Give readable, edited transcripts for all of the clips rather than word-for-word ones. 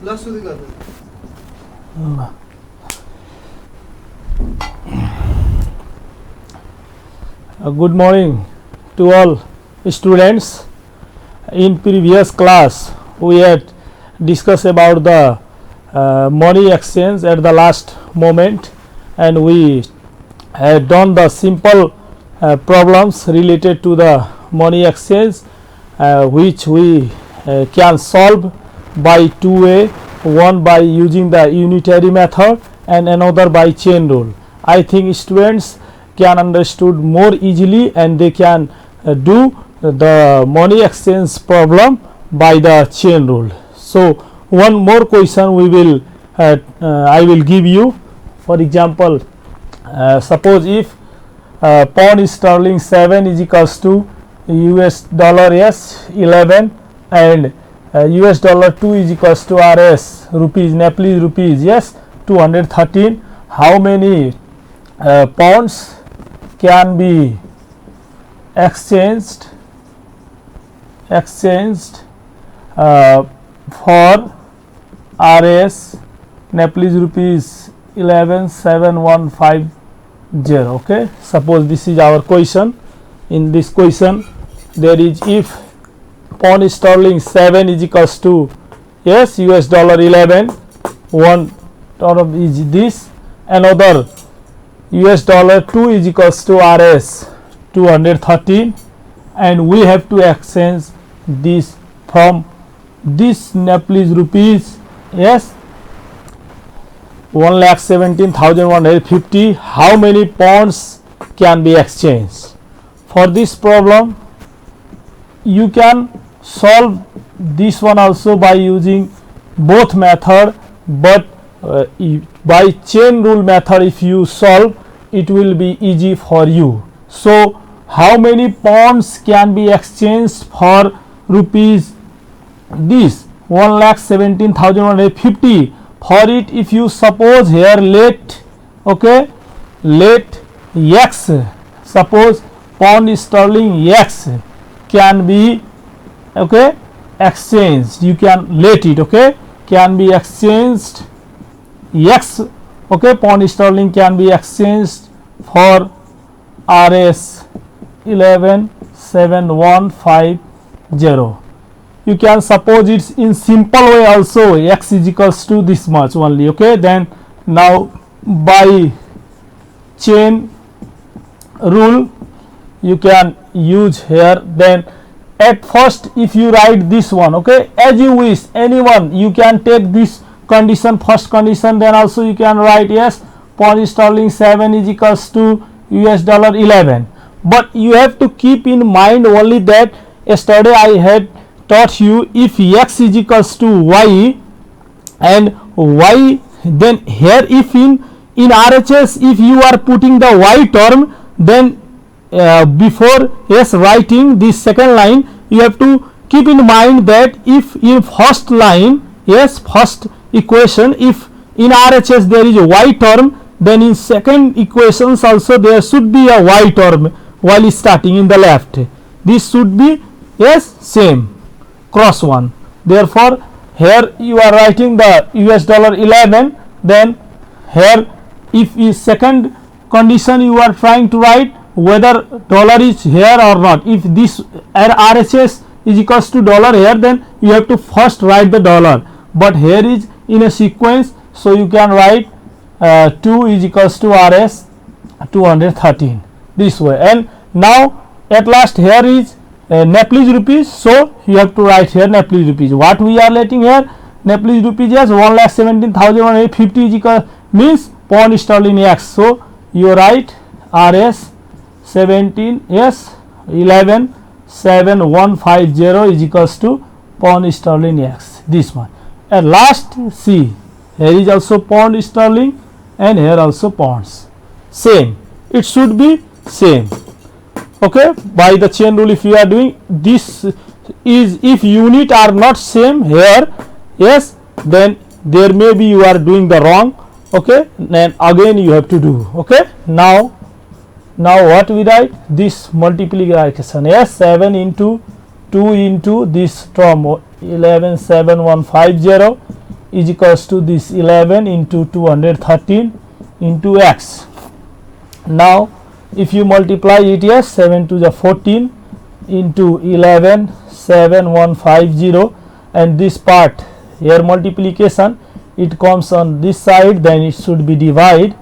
Good morning to all students. In previous class we had discussed about the money exchange at the last moment, and we had done the simple problems related to the money exchange, which we can solve by two way, one by using the unitary method and another by chain rule. I think students can understood more easily and they can do the money exchange problem by the chain rule. So one more question we will I will give you. For example, suppose if pound sterling 7 is equals to US dollar S 11 and US dollar 2 is equals to RS rupees, Nepalese rupees, yes, 213. How many pounds can be exchanged for RS Nepalese rupees 11,750. Okay, suppose this is our question. In this question there is, if pound sterling 7 is equals to, yes, US dollar 11, one term is this, another US dollar 2 is equals to RS 213, and we have to exchange this from this Nepalese rupees, yes, 1,17,150. How many pounds can be exchanged? For this problem you can solve this one also by using both method, but by chain rule method if you solve it will be easy for you. So how many pounds can be exchanged for rupees this 1,17,150? For it, if you suppose here let X, suppose pound sterling X can be exchanged, you can let it can be exchanged X, pound sterling can be exchanged for RS 11,750. you can suppose it's in simple way also, X is equals to this much only. Then now by chain rule you can use here. Then at first if you write this one, as you wish, anyone you can take this condition, first condition, then also you can write, yes, pound sterling 7 is equals to US dollar 11. But you have to keep in mind only that yesterday I had taught you, if X is equals to Y and Y, then here if in RHS if you are putting the Y term, then before writing this second line you have to keep in mind that if in first line, first equation, if in RHS there is a Y term, then in second equations also there should be a Y term while starting in the left. This should be same cross one. Therefore here you are writing the US dollar 11, then here if is second condition you are trying to write whether dollar is here or not. If this RHS is equals to dollar here, then you have to first write the dollar, but here is in a sequence, so you can write 2 is equals to RS 213 this way. And now at last here is Nepalese rupees, so you have to write here Nepalese rupees. What we are letting here, Nepalese rupees, yes, 1,17,150 is equal means pound sterling X, so you write RS 17, yes, 11,750 is equals to pound sterling X, this one. And last see, here is also pound sterling and here also pounds, same, it should be same. By the chain rule if you are doing this, is if unit are not same here, yes, then there may be you are doing the wrong. Then again you have to do. Now what we write, this multiplication, yes, 7 into 2 into this term 11,750 is equals to this 11 into 213 into x. Now if you multiply it, yes, 7 to the 14 into 11 7150, and this part here multiplication, it comes on this side, then it should be divide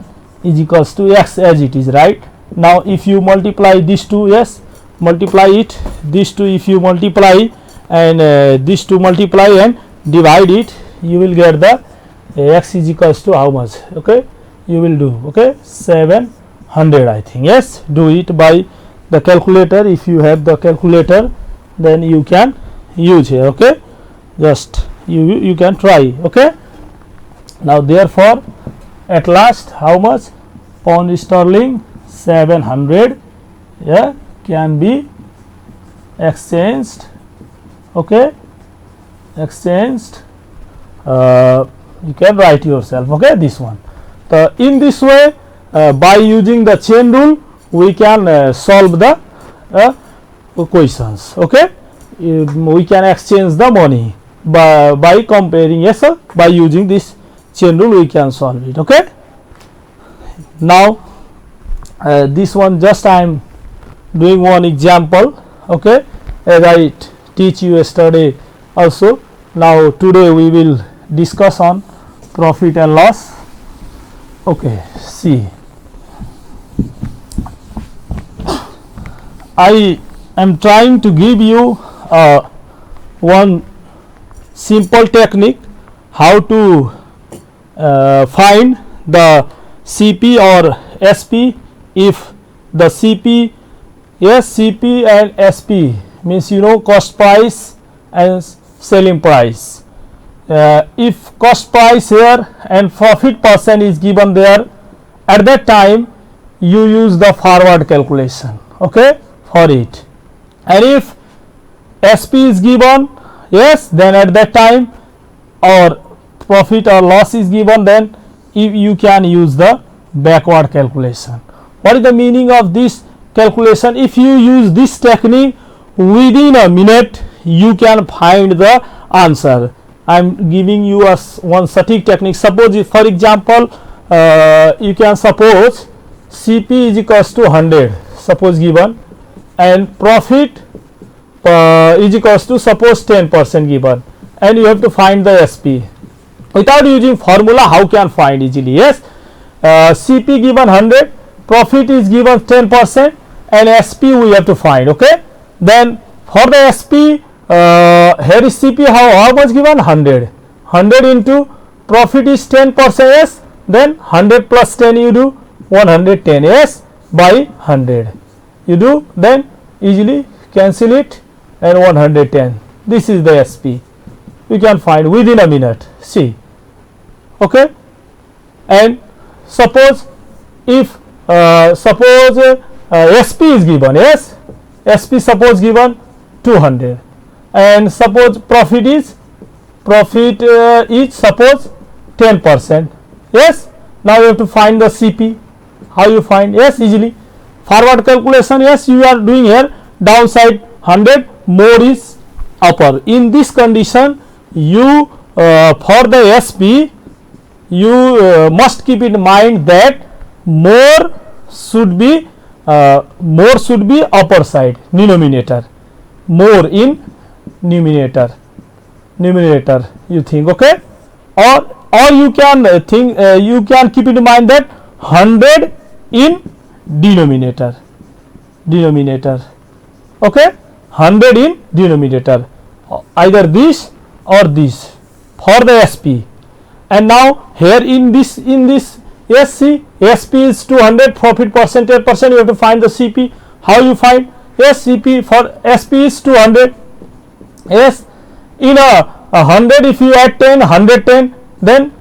is equals to x as it is, right? Now if you multiply these two, yes, multiply it, these two, if you multiply and these two multiply and divide it, you will get the x is equals to how much? Okay, you will do, okay, 700, I think. Yes, do it by the calculator. If you have the calculator, then you can use here. Okay, just you can try. Okay, now therefore at last how much? Pound sterling 700, yeah, can be exchanged. Okay, exchanged, you can write yourself. Okay, this one. So in this way, by using the chain rule, we can solve the questions. Okay, we can exchange the money by comparing. Yes sir, by using this chain rule we can solve it. Okay, now this one just I am doing one example. Okay, as I teach you yesterday also. Now today we will discuss on profit and loss. Okay, see, I am trying to give you one simple technique how to find the CP or SP. If the CP, yes, CP and SP means, you know, cost price and selling price. If cost price here and profit percent is given there, at that time you use the forward calculation, okay, for it. And if SP is given, yes, then at that time or profit or loss is given, then if you can use the backward calculation. What is the meaning of this calculation? If you use this technique, within a minute you can find the answer. I am giving you a one static technique. Suppose if, for example, you can suppose CP is equals to 100, suppose given, and profit is equals to suppose 10% given, and you have to find the SP. Without using formula, how can find easily? Yes, CP given 100, profit is given 10%, and SP we have to find. Okay, then for the SP, here is CP, how much given? 100. 100 into profit is 10%, yes, then 100 plus 10 you do 110, yes, by 100 you do, then easily cancel it, and 110. This is the SP. You can find within a minute. See, okay. And suppose if SP is given, yes, SP suppose given 200, and suppose profit is suppose 10%, yes. Now you have to find the CP. How you find? Yes, easily forward calculation. Yes, you are doing here downside 100, more is upper. In this condition, you for the SP you must keep in mind that more should be upper side, denominator, more in numerator you think. Okay, or you can think, you can keep in mind that 100 in denominator, okay, 100 in denominator, either this or this for the SP. And now here in this yes, see, SP is 200, profit percent 10%, you have to find the CP. How you find? Yes, CP for SP is 200, yes, in a 100 if you add 10, 110, then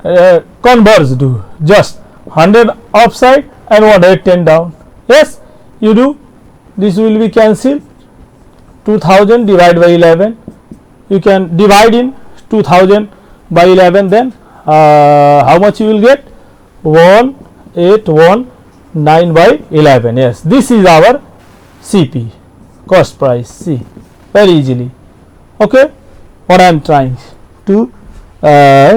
converse, do just 100 upside and 110 down, yes, you do, this will be cancelled. 2000 divided by 11, you can divide in 2000 by 11, then how much you will get? 1819 by 11. Yes, this is our CP, cost price. See, very easily. Okay, what I am trying to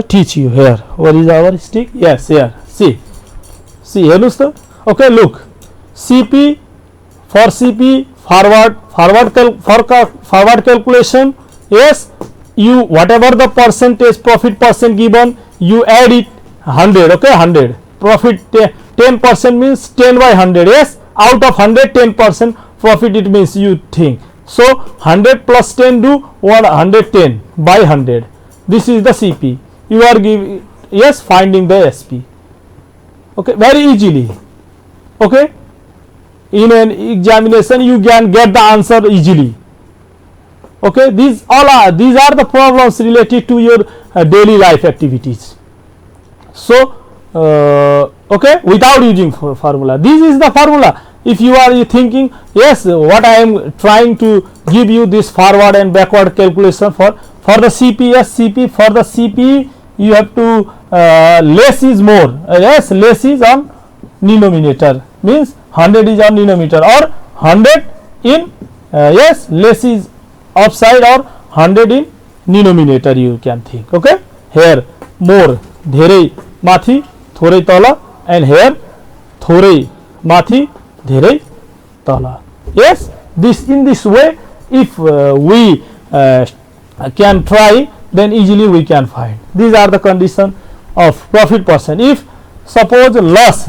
teach you here. Where is our stick? Yes, here. See, here's the, okay, look, CP, for CP forward calculation. Yes, you whatever the percentage profit percent given, you add it 100. Okay, 100 profit 10% means 10 by 100. Yes, out of 100 10% profit, it means you think so 100 plus 10 do 110 by 100. This is the CP. You are giving, yes, finding the SP. Okay, very easily. Okay, in an examination you can get the answer easily. Okay, these are the problems related to your daily life activities. So okay, without using formula, this is the formula. If you are thinking, yes, what I am trying to give you this forward and backward calculation for the CP. Yes, CP, for the CP you have to less is more. Yes, less is on denominator, means 100 is on denominator, or 100 in yes, less is upside, or 100 in denominator you can think. Okay, here more धेरै माथि थोरै तल, and here थोरै माथि धेरै तल. Yes, this in this way if we can try, then easily we can find. These are the condition of profit percent. If suppose loss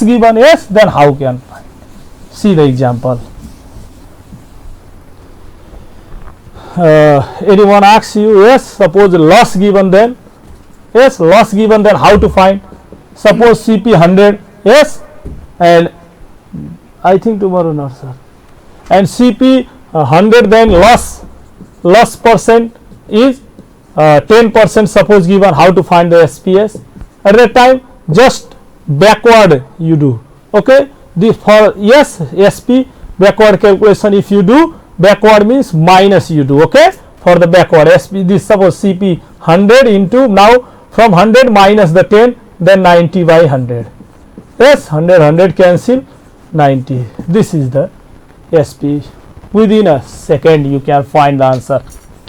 given, yes, then how can find? See the example. Anyone asks you, yes, suppose loss given, then yes, loss given, then how to find? Suppose CP 100, yes, and I think tomorrow not, sir, and CP 100, then loss percent is 10%, suppose given. How to find the SPS? At that time just backward you do. Okay, the for yes, SP backward calculation, if you do backward means minus you do. Okay, for the backward SP, this suppose CP 100 into, now from 100 minus the 10, then 90 by 100. Yes, 100 cancel, 90. This is the SP. Within a second you can find the answer.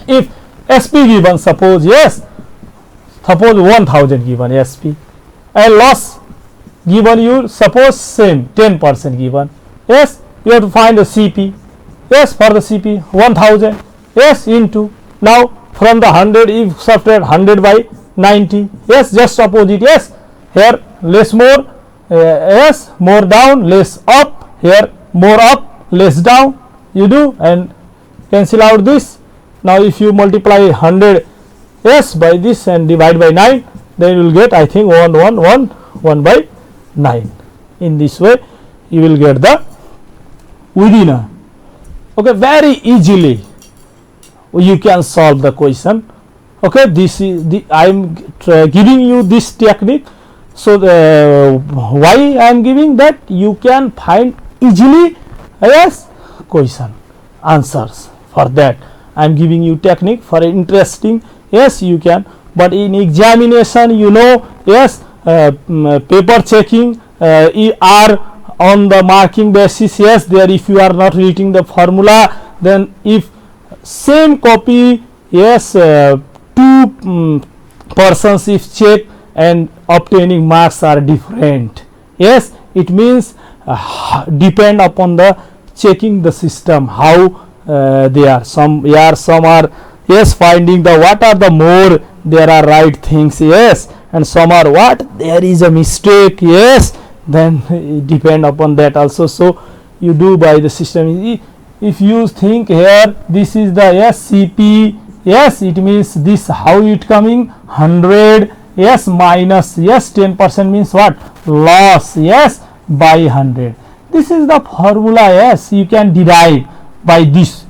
If SP given, suppose, yes, suppose 1000 given SP, and loss given you, suppose same 10% given, yes, you have to find the CP. Yes, for the CP 1000, yes, into, now from the 100 if subtract 100 by 90, yes, just opposite. Yes, here less more, yes, more down, less up, here more up, less down you do, and cancel out this. Now if you multiply 100, yes, by this and divide by 9, then you will get, I think, 1 by 9. In this way you will get the within a. Okay, very easily you can solve the question. Okay, this is the, I am giving you this technique. So why I am giving that? You can find easily, yes, question answers. For that I am giving you technique for interesting. Yes, you can, but in examination, you know, yes, paper checking are on the marking basis. Yes, there if you are not reading the formula, then if same copy, yes, two persons if check and obtaining marks are different, yes, it means depend upon the checking the system, how they are, some are, yes, finding the what are the more there are right things, yes, and some are what there is a mistake, yes, then depend upon that also. So you do by the system. If you think here this is the, yes, CP, yes, it means this, how it coming 100, yes, minus, yes, 10% means what, loss, yes, by 100. This is the formula. Yes, you can derive by this.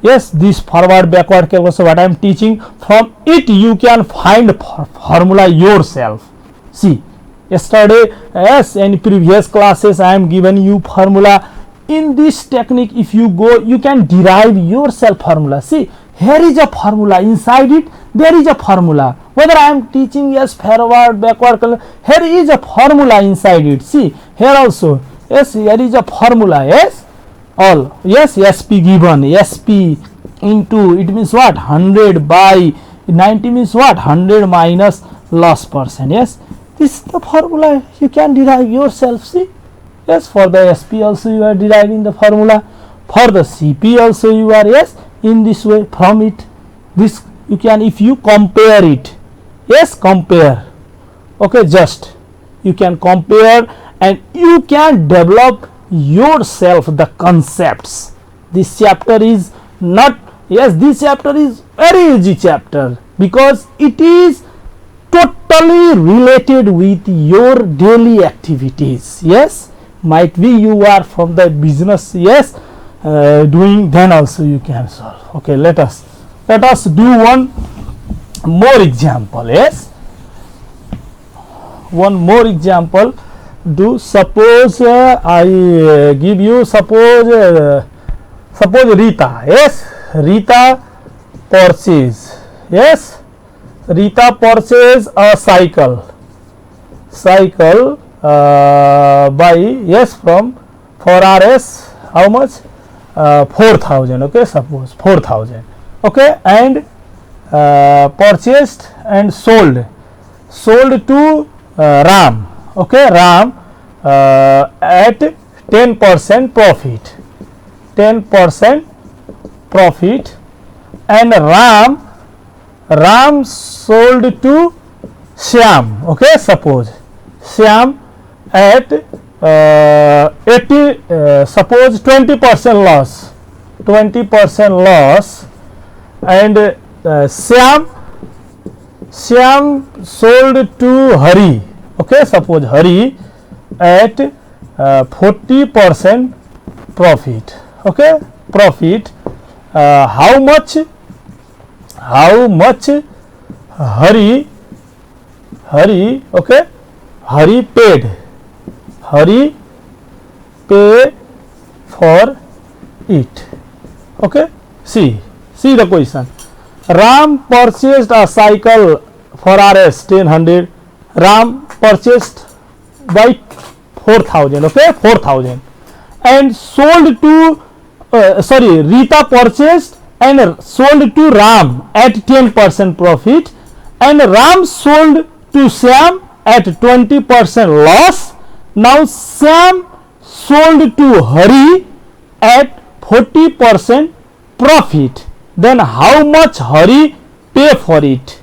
Yes, this forward backward calculation what I am teaching, from it you can find formula yourself. See, yesterday, yes, in previous classes I am given you formula. In this technique, if you go, you can derive yourself formula. See, here is a formula, inside it there is a formula. Whether I am teaching, yes, forward backward, here is a formula inside it. See, here also, yes, here is a formula. Yes, all, yes, SP given, SP into, it means what, 100 by, 90 means what? 100 minus loss percent. Yes, this is the formula. You can derive yourself. See, yes, for the SP also you are deriving the formula. For the CP also you are, yes, in this way from it. This you can, if you compare it, yes, compare. Okay, just you can compare and you can develop yourself the concepts. This chapter is not, yes, this chapter is very easy chapter because it is totally related with your daily activities. Yes, might be you are from the business, yes, doing, then also you can solve. Okay, let us do one more example. Yes, one more example. Do suppose I give you, suppose Rita, yes, Rita purchase, yes, Rita purchase a cycle by, yes, from for RS how much, 4,000. okay, suppose 4,000. okay, and purchased and sold to Ram, okay, Ram at 10% profit, 10% profit, and Ram sold to Shyam, okay, suppose Shyam at 80, suppose 20% loss, 20% loss, and Shyam sold to Hari, okay, suppose Hari at 40% profit, okay, profit. How much Hari, okay, Hari pay for it. Okay, see the question. Ram purchased a cycle for RS 1000. Ram purchased by 4,000, okay, 4,000, and sold to Rita purchased and sold to Ram at 10% profit, and Ram sold to Shyam at 20% loss. Now Shyam sold to Hari at 40% profit. Then how much Hari pay for it?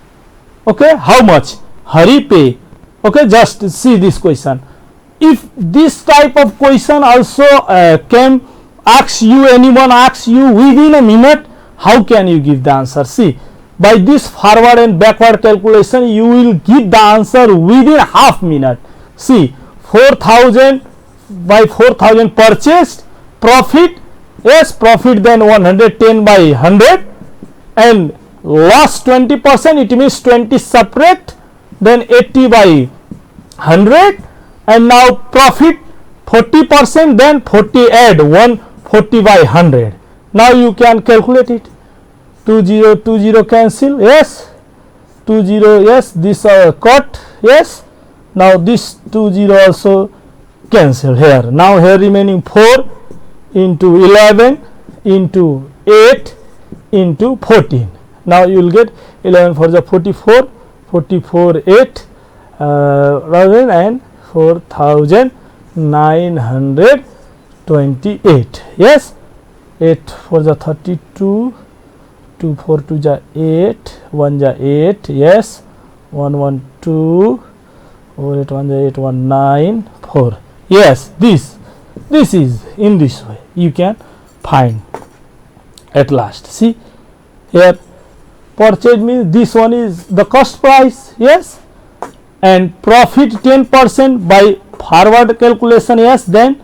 Okay, how much Hari pay? Okay, just see this question. If this type of question also anyone asks you within a minute, how can you give the answer? See, by this forward and backward calculation you will give the answer within half minute. See, 4,000 by 4,000 purchased, profit, yes, profit, then 110 by 100, and loss 20%, it means 20 separate, then 80 by 100, and now profit 40%, then 40 add 140 by 100. Now you can calculate it. 20 cancel, yes, 20, yes, this cut, yes. Now this 20 also cancel here. Now here remaining 4 into 11 into 8 into 14. Now you will get 11 for the 44, 8 and 4,928. Yes, 8 for the 32, 2 4 2 ja 8, 1 ja 8, yes, 1 1 2, 4 8 1 ja 8, 1 9 4. Yes, this is in this way you can find at last. See here, purchase means this one is the cost price, yes, and profit 10% by forward calculation, yes, then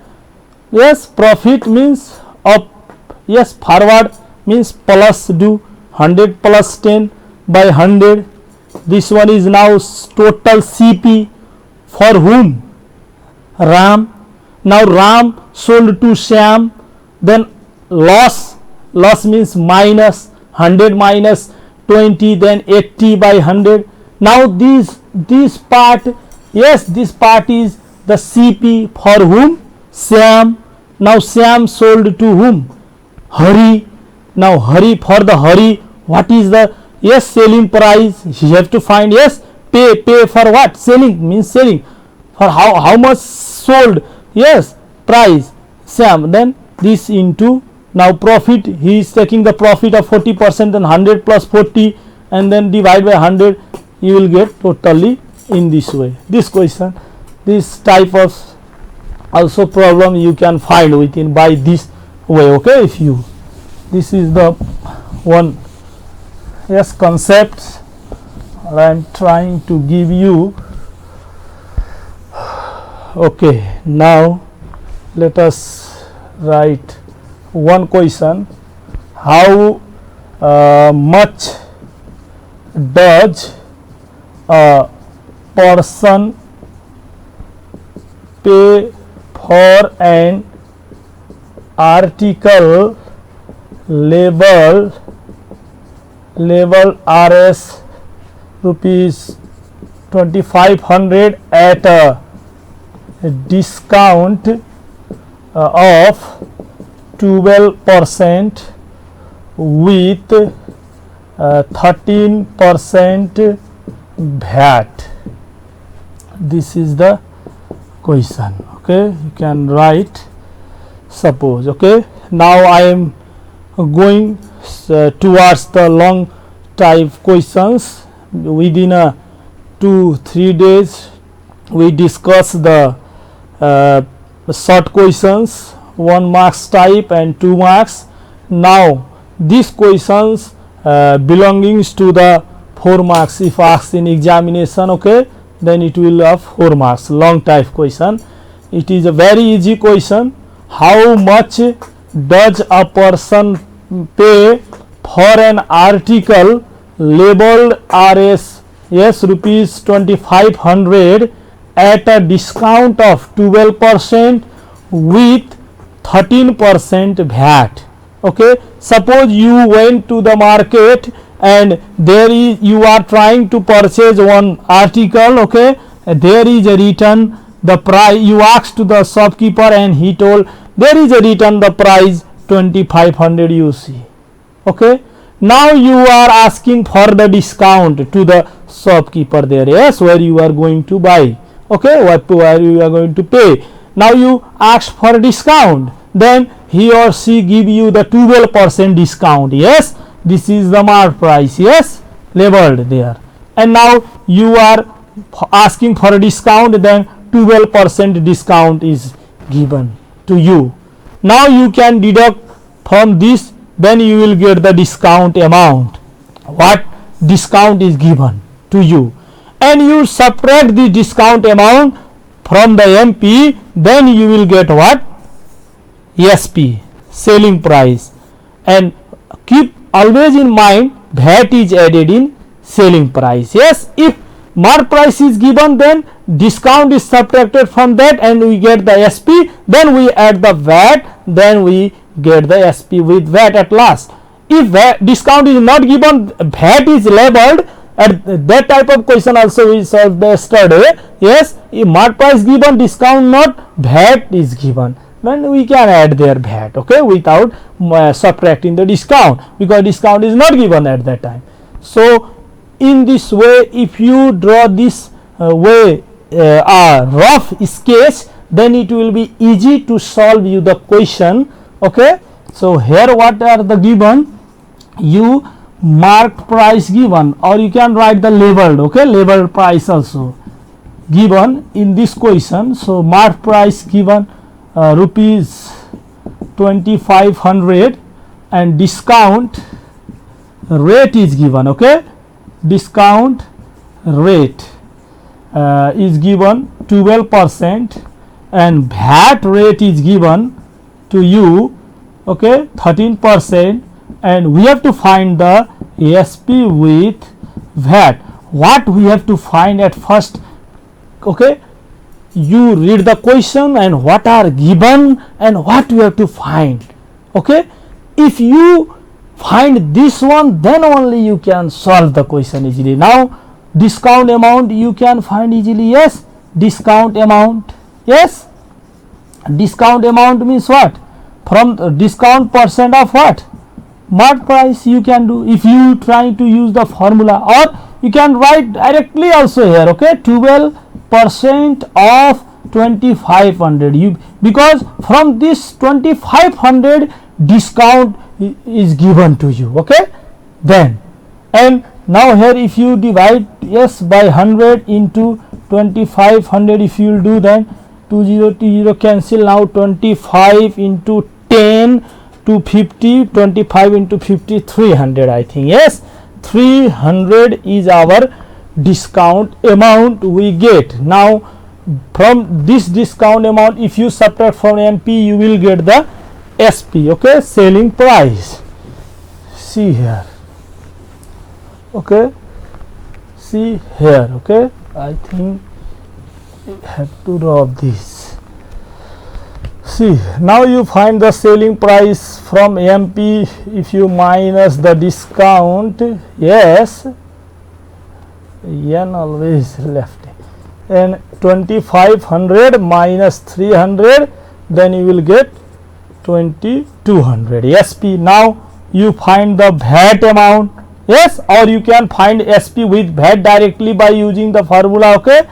yes, profit means up, yes, forward means plus do 100 plus 10 by 100. This one is now total CP for whom? Ram. Now Ram sold to Shyam, then loss means minus 100 minus 20, then 80 by 100. Now this part, yes, this part is the CP for whom? Shyam. Now Shyam sold to whom? Hari. Now Hari, for the Hari, what is the, yes, selling price you have to find, yes, pay for what, selling means selling, for how much sold, yes, price Sam, then this into, now profit, he is taking the profit of 40%, then 100 plus 40 and then divide by 100, you will get totally in this way. This question, this type of also problem you can find within by this way. Okay, if you, this is the one, yes, concept I am trying to give you. Okay, now let us write one question. How much does a person pay for an article labeled Rs rupees 2500 at a discount of 12% with 13% VAT? This is the question. Okay, you can write, suppose. Okay, now I am going towards the long type questions. Within 2-3 days we discuss the short questions, 1 marks type and 2 marks. Now these questions belongings to the 4 marks if asked in examination. Okay, then it will have 4 marks, long type question. It is a very easy question. How much does a person pay for an article labeled Rs, yes, rupees 2500 at a discount of 12% with 13% VAT? Okay, suppose you went to the market and there is, you are trying to purchase one article. Okay, there is a written the price, you asked to the shopkeeper and he told there is a written the price 2500, you see. Okay, now you are asking for the discount to the shopkeeper there, yes, where you are going to buy. Okay, where you are going to pay. Now you ask for discount, then he or she give you the 12% discount. Yes, this is the mark price, yes, labeled there, and now you are asking for a discount, then 12% discount is given to you. Now you can deduct from this, then you will get the discount amount, what discount is given to you, and you subtract the discount amount from the MP, then you will get what, SP, selling price. And keep always in mind VAT is added in selling price. Yes, if mark price is given, then discount is subtracted from that and we get the SP, then we add the VAT, then we get the SP with VAT at last. If discount is not given, VAT is labeled, at that type of question also we solved yesterday. Yes, if mark price given, discount not, VAT is given, then we can add their VAT, okay, without subtracting the discount, because discount is not given at that time. So in this way, if you draw this way a rough sketch, then it will be easy to solve you the question. Okay, so here what are the given, you marked price given, or you can write the labeled, okay, labeled price also given in this question. So marked price given rupees 2500 and discount rate is given. Okay, discount rate is given 12% and VAT rate is given to you, okay, 13%, and we have to find the SP with VAT. What we have to find at first, okay, you read the question and what are given and what you have to find. Okay, if you find this one, then only you can solve the question easily. Now discount amount you can find easily. Yes, discount amount, yes, discount amount means what, from discount percent of what, Mark price you can do if you try to use the formula, or you can write directly also here, okay, 12% of 2500, you, because from this 2500 discount is given to you, okay. Then and now here if you divide yes by 100 into 2500, if you will do, then 20 cancel, now 25 into 10 to 50, 25 into 50, 300, I think, yes, 300 is our discount amount we get. Now from this discount amount, if you subtract from MP, you will get the SP, okay, selling price. See here, okay, see here, okay, I think you have to drop this. See, now you find the selling price from MP. If you minus the discount, yes, yen always left, and 2500 minus 300, then you will get 2200 SP. Now you find the VAT amount, yes, or you can find SP with VAT directly by using the formula, okay.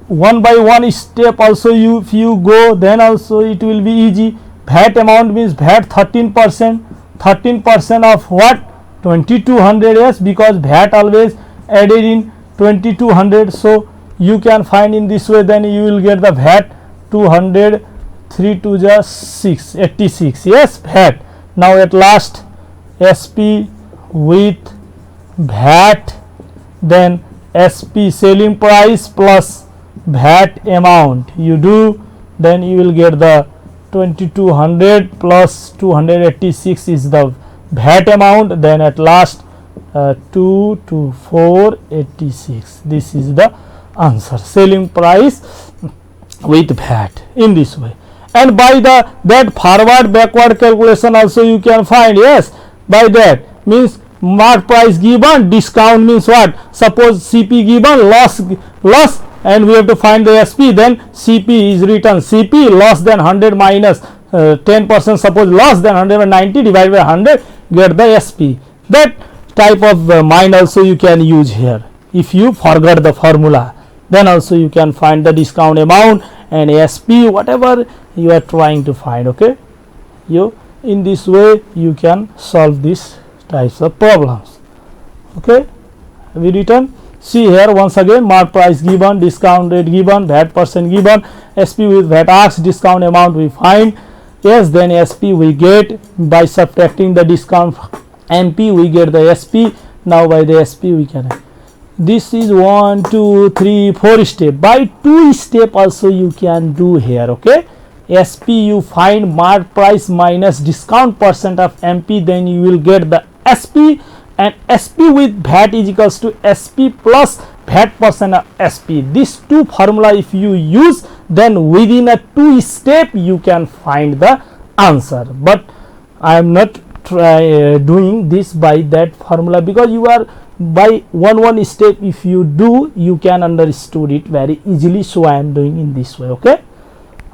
One by one step also you, if you go, then also it will be easy. VAT amount means VAT 13%, 13% of what, 2200, yes, because VAT always added in 2200, so you can find in this way, then you will get the VAT 200, 3 to the 6, 86, yes, VAT. Now at last SP with VAT, then SP selling price plus VAT amount you do, then you will get the 2200 plus 286 is the VAT amount, then at last 22486, this is the answer, selling price with VAT, in this way. And by the that forward backward calculation also you can find, yes, by that means mark price given, discount means what, suppose CP given, loss, and we have to find the SP, then CP is written CP loss than 100 minus 10%, suppose loss than 190 divided by 100, get the SP. That type of mind also you can use here. If you forgot the formula, then also you can find the discount amount and SP, whatever you are trying to find, okay. You in this way you can solve these types of problems, okay. We written, see here once again, mark price given, discount rate given, VAT percent given, SP with VAT asked, discount amount we find, yes, then SP we get by subtracting the discount MP, we get the SP. Now by the SP we can, this is 1 2 3 4 step, by 2 step also you can do here, okay. SP you find mark price minus discount percent of MP, then you will get the SP, and SP with VAT is equals to SP plus VAT percent of SP. These two formula if you use, then within a 2 step you can find the answer. But I am not doing this by that formula, because you are by one step if you do, you can understood it very easily, so I am doing in this way, okay.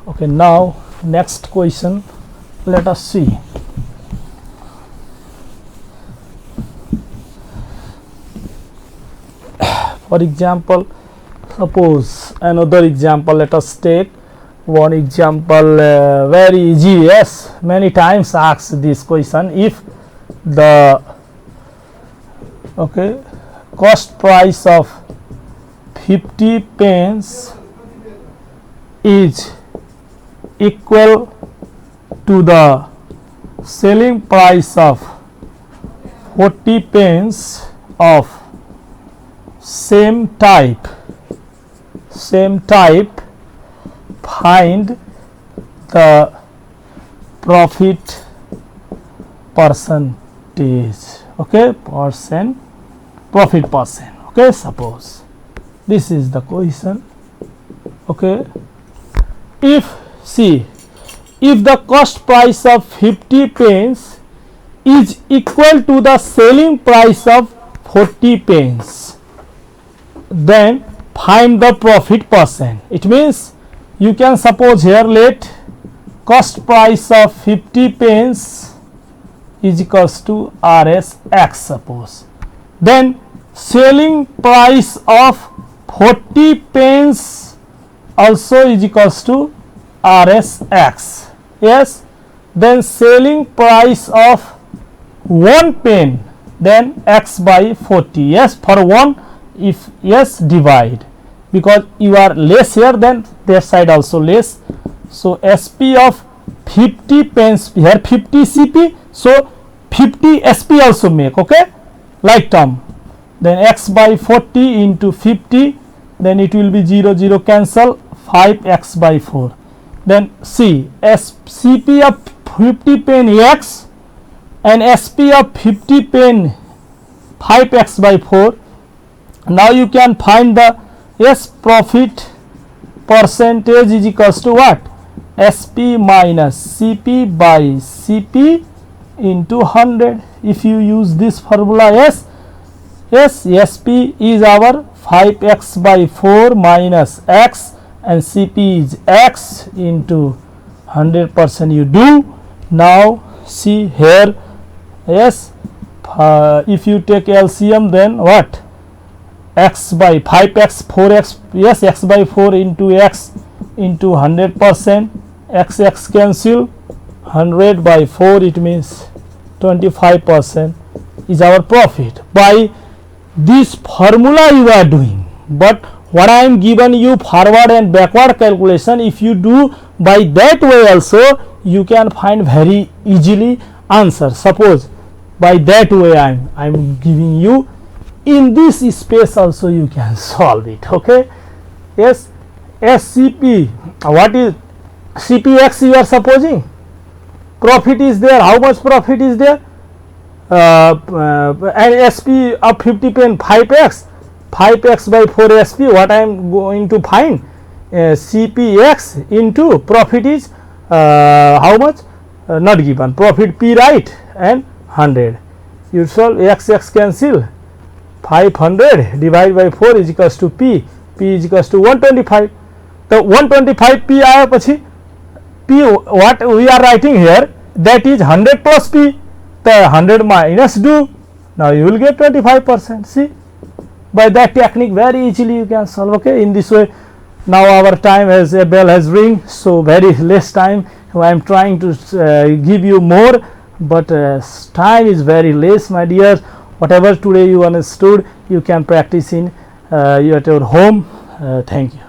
Okay, now next question, let us see. For example, suppose another example, let us take one example, very easy, yes, many times asked this question. If the okay cost price of 50 pence is equal to the selling price of 40 pence of same type, find the profit percentage, okay, profit percent, okay. Suppose this is the question, okay. If see, if the cost price of 50 pence is equal to the selling price of 40 pence, then find the profit percent. It means you can suppose here, let cost price of 50 pence is equals to RSX suppose. Then selling price of 40 pence also is equals to RSX. Yes. Then selling price of 1 pen, then x by 40. Yes, for 1, if yes, divide, because you are less here, then their side also less. So SP of 50 pence, here 50 CP, so 50 SP also make, okay, like term. Then x by 40 into 50, then it will be 0 0 cancel, 5x by 4. Then C, CP of 50 pen x and SP of 50 pen 5x by 4. Now you can find the profit percentage is equals to what? SP minus CP by CP into 100. If you use this formula, SP is our 5x by 4 minus x and CP is x into 100% you do. Now see here, if you take LCM, then what? X by 5x 4x, x by 4 into x into 100%, x cancel, 100 by 4, it means 25% is our profit. By this formula you are doing, but what I am given you forward and backward calculation, if you do by that way also, you can find very easily answer. Suppose by that way I am giving you, in this space also you can solve it, okay. Yes, SCP, what is CPX you are supposing? Profit is there, how much profit is there? And SP of 50 pen 5x by 4 SP, what I am going to find? CPX into profit is how much? Not given, profit P, right, and 100. You solve, x cancel, 500 divided by 4 is equals to P is equals to 125. The 125 P आया पछि P what we are writing here, that is 100 plus P, the 100 minus do, now you will get 25%. See, by that technique very easily you can solve, okay. In this way, now our time as a bell has ring, so very less time I am trying to give you more, but time is very less, my dears. Whatever today you understood, you can practice in at your home. Thank you.